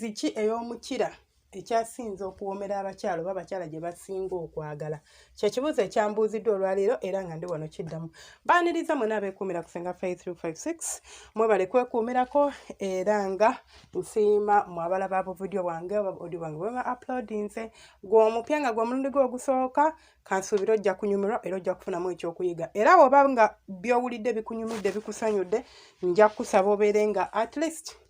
Size ki ey'omukira ekyasinze okuwoomera abakyala oba abakyala gye basinga okwagala? Kye kibuuzo ekyambuuziddwa olwaleero era nga ndi wano kiddamu. Baaniriza mwena abeekuumira ku Senga 5356 mwebale kwekuumirako era nga nsiima mu abalaba abo vidiyo bwange oba audio bwange bwe ba uploadinze. Gwe omupya nga gwe omulundi gwe ogusooka kansuubira ojja kunyumirwa era ojja kufunamu ekyokuyiga. Era bw'oba nga by'owulidde bikunyumidde bikusanyudde nja kusaba obeere nga at least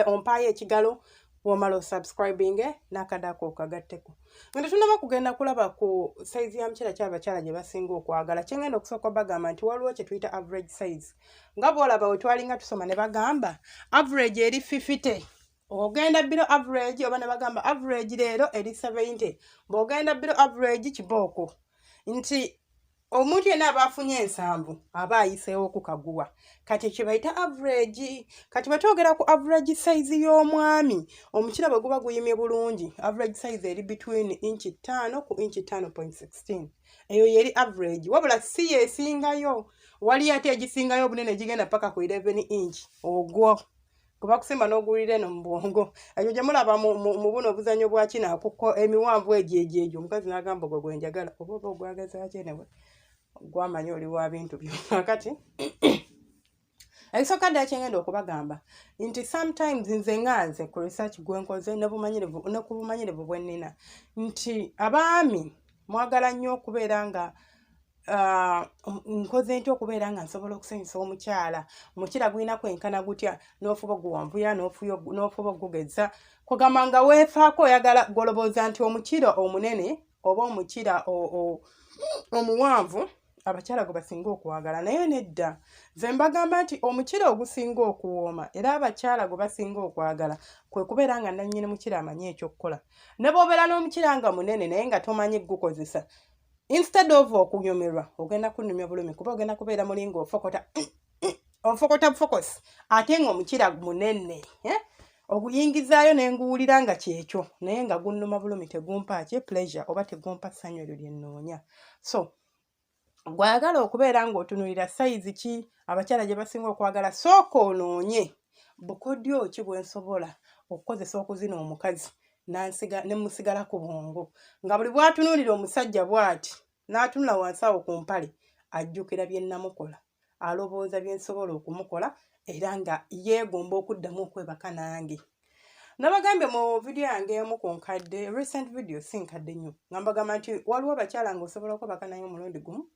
ompaayo ekigalo womala subscribing n'akadako okagatteko. Nga tetunnaba kugenda kulaba ku size ya mukira ky'abakyala gye basinga okwagala. Kye ngenda okusooka bagamba nti waliwo kye tuyita average size. Nga bw'olaba we twalinga tusoma ne bagamba average eri 50. Ogenda below average oba ne bagamba average leero eri 70. Bw'ogenda below average kibooko. Nti omuntu yenna aba afunye ensanvu aba ayiseewo ku kaguwa. Kati kye bayita average. Kati bwe twogera ku average size y'omwami, omukira bwe guba guyimye bulungi, average size eri between inch 5 ku inch 5.16. Eyo yeri average. Wabula si yeesingayo. Wali ate egisingayo obunene gigenda paka ku 11 inch. Ogwo kuba kusimba n'oguwulira eno mu bwongo. Ekyo gye mulaba mu buno obuzannyo bwa kina kuko emiwanvu egyo omukazi n'agamba gwe gwenjagala oba oba ogwagaza kyenewe. Gwamanya oli wa bintu byo. Kati ekisooka ddala kyengenda okubagamba nti sometimes nze nganze ku research gwe nkoze ne ku bumanyirivu bwe nnina nti abaami mwagala nnyo okubeera nga nkoze ntya okubeera nga nsobola okusanyusa omukyala. Omukira gwina kwenkana gutya n'ofuba oguwanvuya n'ofuba ogugeza. Kugamba nga weefaako oyagala golobooza nti omukira omunene oba omukira omuwanvu abakyala gwe basinga okwagala. Naye nedda nze mbagamba nti omukira ogusinga okuwooma era abakyala gwe basinga okwagala kwe kubeera nga nannyini mukira amanyi ekyokukola. Ne bw'obeera n'omukira nga munene naye nga tomanyi gukozesa, instead of okunyumirwa ogenda kunyumya bulumi kuba ogenda kubeera mulinga ofokota focus ate nga omukira munene. Oguyingizaayo ne nguwulira nga kyekyo naye nga gunnuma bulumi tegumpa pleasure oba tegumpa ssanyu eryo lye nnoonya. So gwayagala okubeera ng'otunuulira size ki abakyala gye basinga okwagala, sooka onoonye bukodyo ki bwe nsobola okukozesa okuzina omukazi ne musigala ku bwongo. Nga buli bw'atunuulira omusajja bw'ati n'atunula wansi awo ku mpale ajjukira bye namukola, alowooza bye nsobola okumukola era nga yeegomba okuddamu okwebaka nange. Nabagambye mu vidiyo yange emu ku nkadde, recent video si nkadde nnyo, nga mbagamba nti waliwo abakyala ng'osobola okwebaka naye omulundi gumu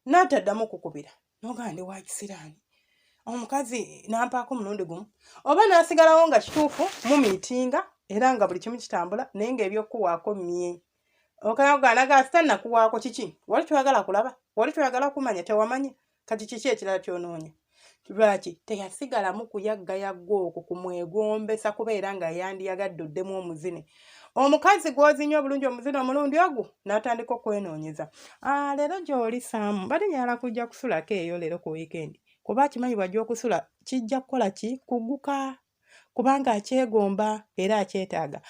n'ataddamu okukubira n'ogamba ndi wa kisiraani, omukazi n'ampaako omulundi gumu oba n'asigalawo nga kituufu mumiitinga era nga buli kimu kitambula naye ng'ebyokuwaako mmye. Okanaga sitannakuwaako kiki? Wali toyagala kulaba? Wali toyagala kumanya? Tewamanya? Kati kiki ekirala ky'onoonya? Lwaki teyasigalamu kuyaggayagga okwo kumwegombesa kubeera nga yandiyagadde oddemu omuzine. Omukazi gw'ozinye obulungi omuzine omulundi ogwo n'atandika okwenoonyeza. Leero gy'oli Saamu bali nyala kujja kusulako eyo leero ku weekend kuba akimanyi bw'ajja okusula kijja kukola ki? Kugguka kubanga akyegomba era akyetaaga.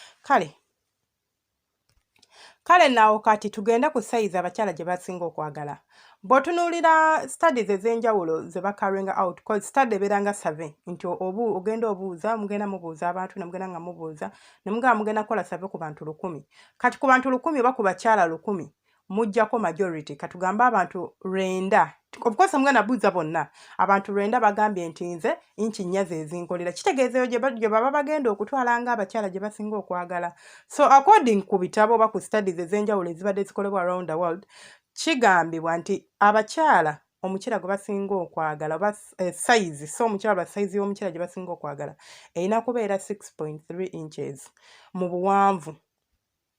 Kale naawo kati tugenda ku size abakyala gye basinga okwagala. Bw'otunuulira studies ez'enjawulo ze bakaringa out, cause study ebeera nga 7 nti ogenda obuuza, mugenda mubuuza abantu ne mugenda nga mubuuza ne mugamba mugenda kukola 7 ku bantu 100. Kati ku bantu 100 oba ku bakyala 100 mujjako majority. Katugambe abantu 9. Of course mugenda buuza bonna. Abantu 9 bagambye nti nze inchi 4 ze zinkolera. Kitegeezeyo gye baba bagenda okutwala nga abakyala gye basinga okwagala. So according ku bitabo oba ku studies ez'enjawulo ezibadde zikolebwa around the world, kigambibwa nti abakyala omukira gwe basinga okwagala oba size, so omukyala size y'omukira gye basinga okwagala erina kubeera 6.3 inches mu buwanvu,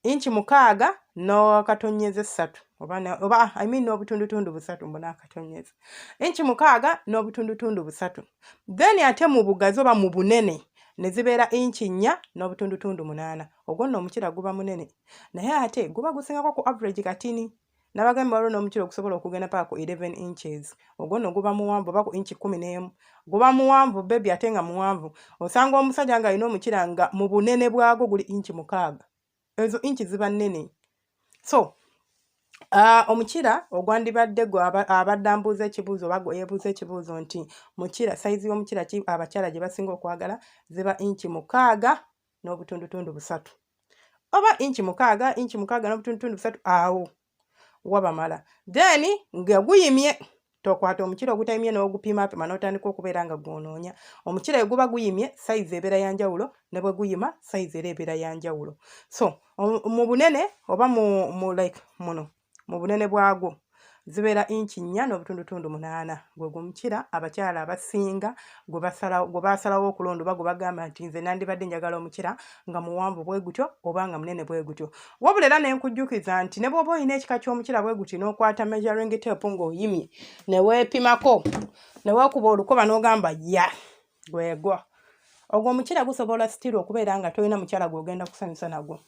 inchi 6 n'akatonyeze 3 oba n'obutundutundu 3 mbona akatonyeze, inchi 6 n'obutundutundu 3. Then ate mu bugazi oba mu bunene ne zibeera inchi 4 n'obutundutundu 8. Ogwo nno omukira guba munene naye ate guba gusingako ku average katini. Nabagamba waliwo n'omukira okusobola okugenda paka ku 11 inches. Ogwo nno guba muwanvu oba ku inchi 11. Guba muwanvu baby ate nga muwanvu. Osanga omusajja nga alina omukira nga mu bunene bwagwo guli inchi 6. Ezo inchi ziba nnene. So omukira ogwandibadde gwe abadde ambuuza ekibuuzo oba gwe yeebuuza ekibuuzo nti mukira size y'omukira ki abakyala gye basinga okwagala ziba inchi 6 n'obutundutundu 3 oba inchi 6 n'obutundutundu 3 awo wabamala. Then nga guyimye tokwata omukira ogutayimye n'ogupimapima n'otandika okubeera nga gwonoonya. Omukira guba guyimye size ebeera ya njawulo ne bwe guyima size era ebeera ya njawulo. So mu bunene oba mu like muno mu bunene bwagwo zibeera inchi 4 n'obutundutundu 8 gwe gumukira abakyala abasinga gwe basalawo okulonda oba gwe bagamba nti nze nandibadde njagala omukira nga muwanvu bwe gutyo oba nga munene bwe gutyo. Wabula era ne nkujjukiza nti ne bw'oba olina ekika ky'omukira bwe guti n'okwata measuring tape ng'oyimye ne weepimako ne weekuba olukoba n'ogamba ya gwegwa, ogwo omukira gusobola still okubeera nga tolina mukyala gw'ogenda kusanyusa nagwo,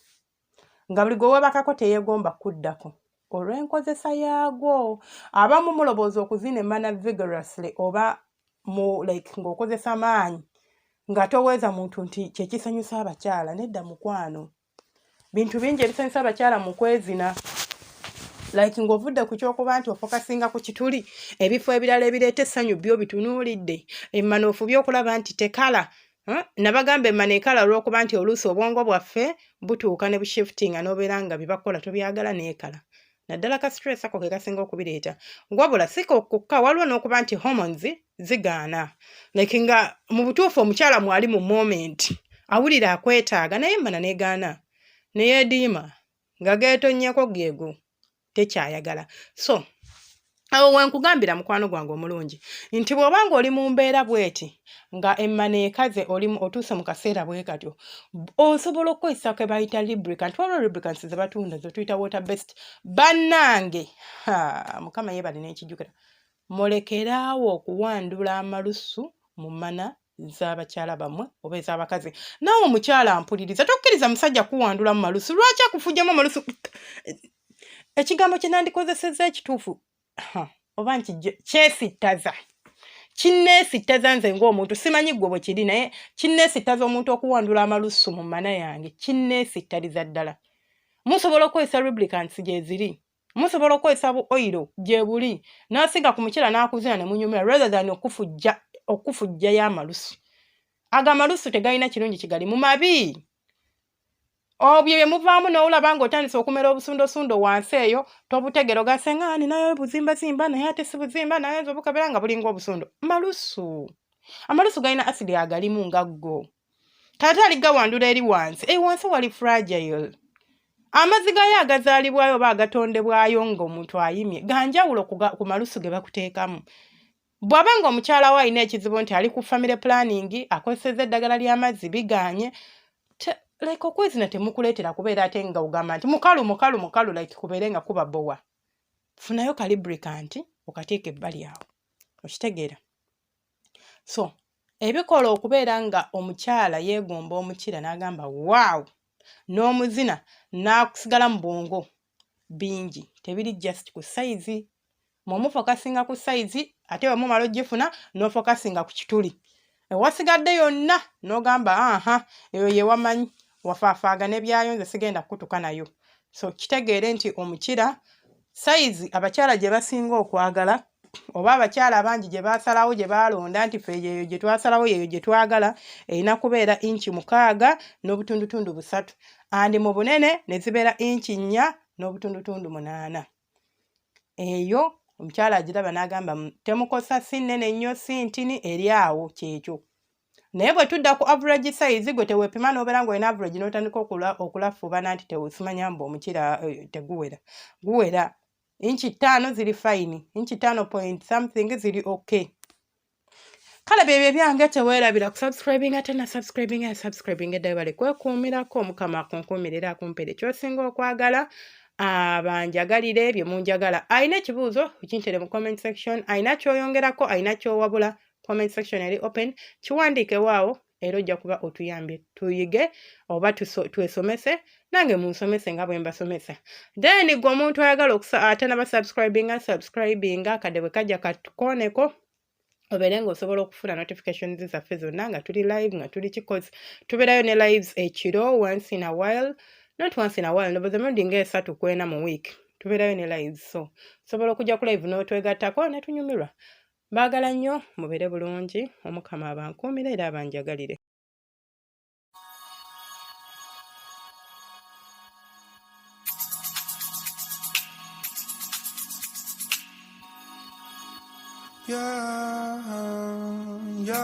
nga buli gwe weebakako teyeegomba kuddako olw'enkozesa yaagwo. Abamu mulowooza okuzina emmana vigorously oba mu like ng'okozesa maanyi nga toweeza muntu nti kyekisanyusa abakyala. Nedda mukwano, bintu bingi ebisanyusa abakyala mu kwezina, like ng'ovudde ku kyokuba nti ofokasinga ku kituli, ebifo ebirala ebireeta essanyu byo bitunuulidde, emmanoofu by'okulaba nti tekala. Nabagamba emmana ekala olw'okuba nti oluusi obwongo bwaffe butuuka ne bushiftinga n'obeera nga bibakola tobyagala n'ekala. Naddala ka stress ako ke kasinga okubireeta. Wabula si kokka, waliwo n'okuba nti hormones zigaana. Like nga mu butuufu omukyala mwali mu moment awulira akwetaaga naye emmana n'egaana ne yeediima nga geetonnyeko geego tekyayagala. So awo wenkugambira mukwano gwange omulungi nti bw'obanga oli mu mbeera bweti nga emmana ekaze otuuse mu kaseera bwe katyo osobola okukozesa ke bayita lubricant. Waliwo lubricants ze batunda ze tuyita water based. Bannange Mukama yeebale n'ekijjukira, mulekeraawo okuwandula amalusu mu mmana z'abakyala bammwe oba ez'abakazi. Naawe omukyala ampuliriza, tokkiriza musajja kuwandula mu malusu. Lwaki akufujjamu amalusu? Ekigambo kye nandikozesezza ekituufu oba nti kyesittaza, kinneesittaza nze ng'omuntu, simanyi ggwe bwe kiri naye kinneesittaza omuntu okuwandula amalusu mu mmana yange, kinneesittaliza ddala. Musobola okukozesa lubricants gye ziri, musobola okukozesa bu oil gye buli, n'asinga ku mukira n'akuzina ne munyumira rather than okufujjayo amalusu. Ago amalusu tegalina kirungi kigali mu mabi. Obyo bye muvaamu n'olaba ng'otandise okumera obusundosundo wansi eyo tobutegero gasenga ninayo buzimbazimba naye ate si buzimba naye nze obukabeera nga bulinga obusundo. Malusu. Amalusu galina asidi agalimu nga go. Taata aligawandula eri wansi. Wansi wali fragile. Amazzi gayo agazaalibwayo oba agatondebwayo ng'omuntu ayimye ganjawulo ku malusu ge bakuteekamu. Bw'aba ng'omukyala we alina ekizibu nti ali ku family planning akozesezza eddagala ly'amazzi biganye, like okwezina temukuleetera kubeera ate nga ugamba nti mukalu like kubeere nga kuba bowa. Funayo ka lubricant okateeka ebbali awo. Okitegeera? So ebikola okubeera nga omukyala yeegomba omukira n'agamba waaw, n'omuzina n'akusigala mu bwongo bingi tebiri just ku size. Mwomufokasinga ku size ate wemumala ogifuna n'ofokasinga ku kituli. Ewasigadde yonna n'ogamba eyo ye wamanyi wafaafaaga nebyayo nze sigenda kukutuka nayo. So kitegeere nti omukira size abakyala gye basinga okwagala oba abakyala abangi gye basalawo gye balonda nti ffe eyo gye twasalawo yeyo gye twagala erina kubeera inchi 6 n'obutundutundu 3 andi mu bunene ne zibeera inchi 4 n'obutundutundu 8. Eyo omukyala agiraba n'agamba temukosa si nnene nnyo si ntini eri awo kyekyo. Naye bwe tudda ku average size gwe teweepima n'obeera ng'olina average n'otandika okulafuubana nti teweesimanya mbu omukira teguwera. Guwera. Inchi 5 ziri fine. Inchi 5 point something ziri okay. Kale bebyo byange teweerabira ku subscribing ate na subscribing eddayo bale kwekuumirako Mukama akunkuumirira akumpeera ekyosinga okwagala. Abanjagalire ebyo munjagala. Ayina ekibuuzo kintere mu comment section. Ayina kyoyongerako, ayina kyowabula, comment section eri open. Kiwandiike waawo era ojja kuba otuyambye tuyige oba twesomese nange munsomese nga bwe mbasomesa. Then gwe omuntu ayagala ate subscribing akadde bwe kajja katukooneko obeere ng'osobola okufuna notifications zaffe zonna nga tuli live nga tuli kikozi. Tubeerayo ne lives ekiro once in a while. Not once in a while, but the morning is 3 to 4 mu week. Tubeerayo ne live, so sobola okujja ku live n'otwegattako ne tunyumirwa. Baagala nnyo mubeere bulungi, Omukama abankuumire era abanjagalire. Yeah, yeah.